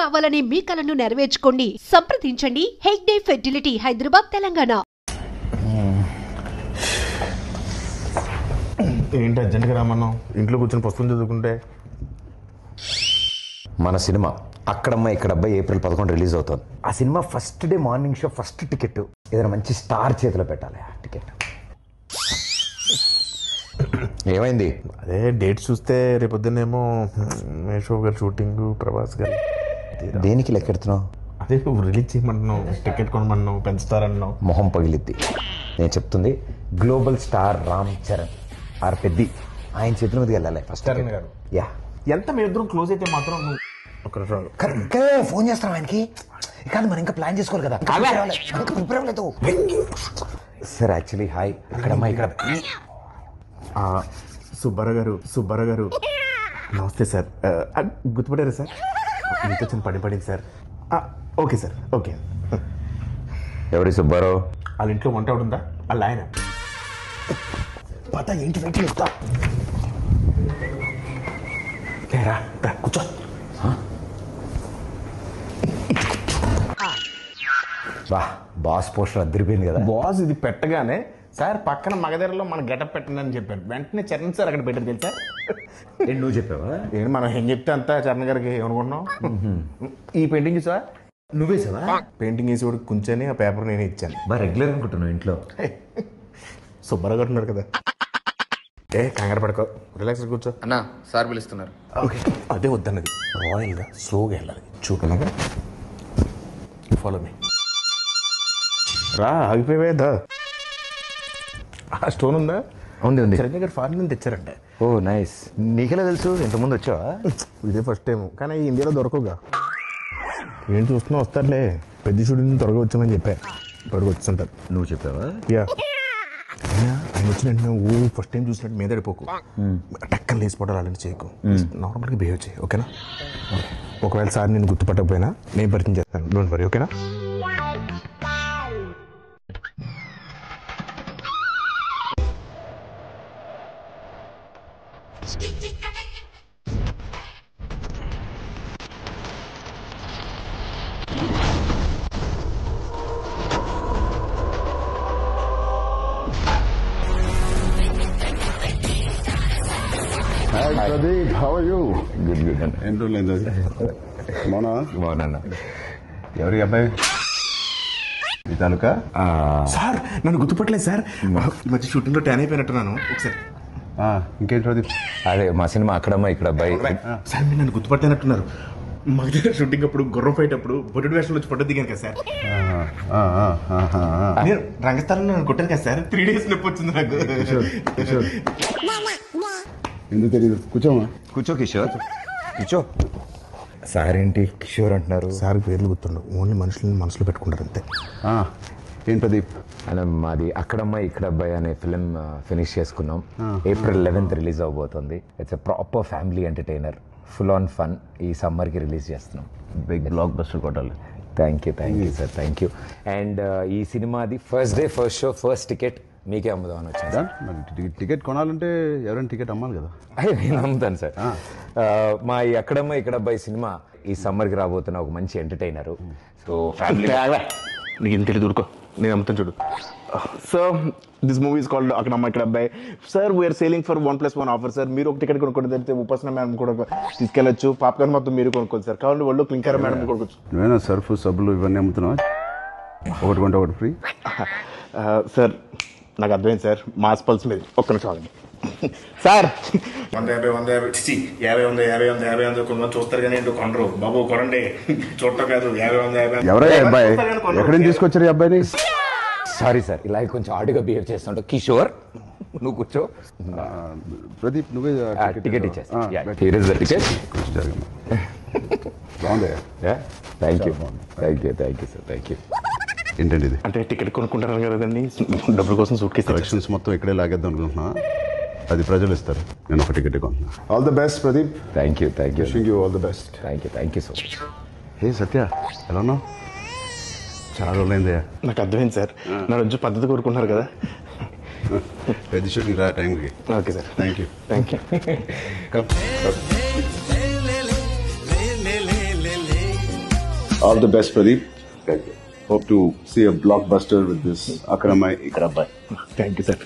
కావాలనే మీ కలను నెరవేర్చుకోండి. సంప్రదించండి హెగ్డే ఫెర్టిలిటీ, హైదరాబాద్, తెలంగాణ. ఏంటి అర్జెంట్గా రామన్నాం? ఇంట్లో కూర్చొని పుస్తకం చదువుకుంటే. మన సినిమా అక్కడమ్మ ఇక్కడబ్బాయి April 11 రిలీజ్ అవుతుంది. ఆ cinema first day morning show first ticket ఏదైనా మంచి స్టార్ చేతిలో పెట్టాలి. ఆ టికెట్ ఏమైంది? అదే డేట్ చూస్తే రేపొద్దునేమో మేషో గారు షూటింగ్, ప్రభాస్ గారు. దేనికి లెక్కెడుతున్నావు? అదే రిలీజ్ చేయమంటున్నావు, టికెట్ కొనమన్నావు, పెంచుతారన్నావు. మొహం పగిలిద్ది. నేను చెప్తుంది గ్లోబల్ స్టార్ రామ్ చరణ్ ఆర్ పెద్ది ఆయన చేతుల మీదకి వెళ్ళాలి ఫస్ట్. చరణ్ గారు యా, ఎంత మీ ఇద్దరం క్లోజ్ అయితే మాత్రం నువ్వు ఒక ఫోన్ చేస్తాం ఆయనకి. కాదు మనం ఇంకా ప్లాన్ చేసుకోవాలి కదా. ప్రిపేర్ అవ్వలేదు సార్. యాక్చువల్లీ హాయ్ అక్కడమ్మా ఇక్కడ సుబ్బారావు గారు నమస్తే సార్. గుర్తుపడారా సార్? మీతో చిన్న పడింది సార్. Okay sir, okay. ఎవరి సుబ్బారావు? వాళ్ళ ఇంట్లో వంట ఉందా? వాళ్ళ ఆయన పత ఏంటి వెంట చెప్తా. కూర్చో. బాస్ పోస్టర్ అదిరిపోయింది కదా. బాస్ ఇది పెట్టగానే సార్ పక్కన మగధరలో మన గెటప్ పెట్టండి అని చెప్పారు. వెంటనే చరణ్ సార్ అక్కడ పెట్టారు తెలుసా? నువ్వు చెప్పావా? ఏంటి మనం ఏం చెప్తే అంతా చరణ్ గారికి ఏమనుకుంటున్నాం. ఈ పెయింటింగ్ చూసా? నువ్వేసావా? పెయింటింగ్ వేసి కూడా కూర్చొని ఆ పేపర్ నేనే ఇచ్చాను. రెగ్యులర్ అనుకుంటున్నావు ఇంట్లో. సుబ్బారావు గారు ఉన్నారు కదా. కంగారు పడుకో, రిలాక్స్ కూర్చో. అన్నా సార్ పిలుస్తున్నారు. ఓకే, అదే వద్దన్నది. రాయల్గా స్లోగా వెళ్ళాలి. చూడగా ఫాలో మీ. రా, ఆగిపోయేదా? ఆ స్టోన్ ఉందా? ఉంది. చరణ్ గారు ఫారెన్ నుంచి తెచ్చారంటే. ఓ నైస్. నీకెలా తెలుసు? ఇంతకుముందు వచ్చావా? ఇదే ఫస్ట్ టైం, కానీ ఇండియాలో దొరకవుగా. ఏం చూస్తున్నా వస్తారులే. పెద్ద షూటింగ్ త్వరగా వచ్చామని చెప్పా. త్వరగా వచ్చుంటారు. నువ్వు చెప్పావా? యా. ఆయన వచ్చిన వెంటనే ఫస్ట్ టైం చూసినట్టు మీద పడిపోకు. టక్కన లేచిపోవడాలు అలాంటి చేయకు. నార్మల్గా బిహేవ్ చేయి, ఓకేనా? ఒకవేళ సార్ నేను గుర్తుపట్టకపోయినా నేను పరిచయం చేస్తాను. డోంట్ వరీ, ఓకేనా? Pradeep, how are you? Good అన్న. ఏం రోజులైంది అది? బాగున్నా. ఎవరి అబ్బాయి? మీ తాలూకా? సార్ నన్ను గుర్తుపట్టలేదు సార్. ఈ మధ్య షూటింగ్లో ట్యాన్ అయిపోయినట్టున్నాను. ఒకసారి ఇంకేంటి ప్రదీప్? అదే మా సినిమా అక్కడమ్మా ఇక్కడ అబ్బాయి. సార్ మీరు నన్ను గుర్తుపట్టినట్టున్నారు. మగ షూటింగ్ అప్పుడు గుర్రం ఫైట్ అప్పుడు బొడ్డు వేషంలో వచ్చి ఫోటో దిగాను కదా సార్. నేను రంగస్థలంలో నన్ను కొట్టాను కదా సార్. 3 days నొప్పి వచ్చింది నాకు. ఎందుకు తెలియదు? కూర్చోమా. కూర్చో కిషోర్, కూర్చో. సార్ ఏంటి కిషోర్ అంటున్నారు? సార్ పేర్లు గుర్తుండవు, ఓన్లీ మనుషులని మనసులో పెట్టుకుంటారు అంతే. ఏం ప్రదీప్? అలా మాది అక్కడమ్మ ఇక్కడ అబ్బాయి అనే ఫిలిం ఫినిష్ చేసుకున్నాం. April 11th రిలీజ్ అవబోతుంది. It's a proper family entertainer, full on fun. ఈ సమ్మర్కి రిలీజ్ చేస్తున్నాం. బిగ్ బ్లాక్ బస్టర్ కొట్టాలి. Thank you sir, thank you. And ఈ సినిమాది first day first show first ticket మీకే అమ్ముదామని వచ్చింది. మరి టికెట్ కొనాలంటే ఎవరైనా టికెట్ అమ్మాలి కదా. నేను అమ్ముతాను సార్. మా ఈ అక్కడమ్మ ఇక్కడ అబ్బాయి సినిమా ఈ సమ్మర్కి రాబోతున్న ఒక మంచి ఎంటర్టైనర్. సో ఫ్యామిలీ నీకు ఇంత తెలియదు, ఊరుకో. నేను అమ్ముతాను చూడు. So this movie is called Akkadamma Ikkada Abbayi. Sir we are selling for 1+1 offer sir. మీరు ఒక టికెట్ కొనుక్కోండి, తెలిస్తే ఉపాసన మేడం కూడా తీసుకెళ్ళచ్చు. పాప్కార్న్ మొత్తం మీరు కొనుక్కోండి సార్. కావాలి వాళ్ళు క్లింకర్ మేడం కొనుక్కోవచ్చు. నువ్వేనా సర్ఫ్ సబ్బులు ఇవన్నీ అమ్ముతున్నావా? ఒకటి కొంటే ఒకటి ఫ్రీ. సార్ నాకు అర్థమైంది సార్. మాస్ పల్స్ మీద ఒక్క నిమిషం ఆగండి సార్. 150 కొంతమంది చూస్తారు కానీ ఏంటో కొనరు. బాబు కొనండి, చూడటం కాదు. 50 ఎవరయ్యా అబ్బాయి? ఎక్కడి నుంచి తీసుకొచ్చారు ఈ అబ్బాయిని? సారీ సార్, ఇలా కొంచెం ఆడుగా బిహేవ్ చేస్తుంటా. కిషోర్ నువ్వు కూర్చో. ప్రదీప్ నువ్వే టికెట్ ఇచ్చేస్తా. Here is the ticket. బాగుంది. Thank you sir, thank you. ఏంటండి ఇది? అంటే టికెట్ కొనుక్కుంటారు కదండి, డబ్బుల కోసం సూట్ కేసు కలెక్షన్స్ మొత్తం ఇక్కడే లాగేద్దాం అనుకుంటున్నా. అది ప్రజలు ఇస్తారు. నేను ఒక టికెట్ కొంటున్నా. All the best Pradeep. Thank you. Wishing you all the best. Thank you so much. Hey Satya, ఎలా ఉన్నావు? చాలా రోజులైందయ్యా. నాకు అర్థమైంది సార్. నా రోజు పద్ధతి కోరుకుంటున్నారు కదా. పెద్ద షూటింగ్ రా టైంకి. Okay sir, thank you. All the best Pradeep. Hope to see a blockbuster with this అక్కడ అమ్మాయి ఇక్కడ అబ్బాయి. Thank you sir.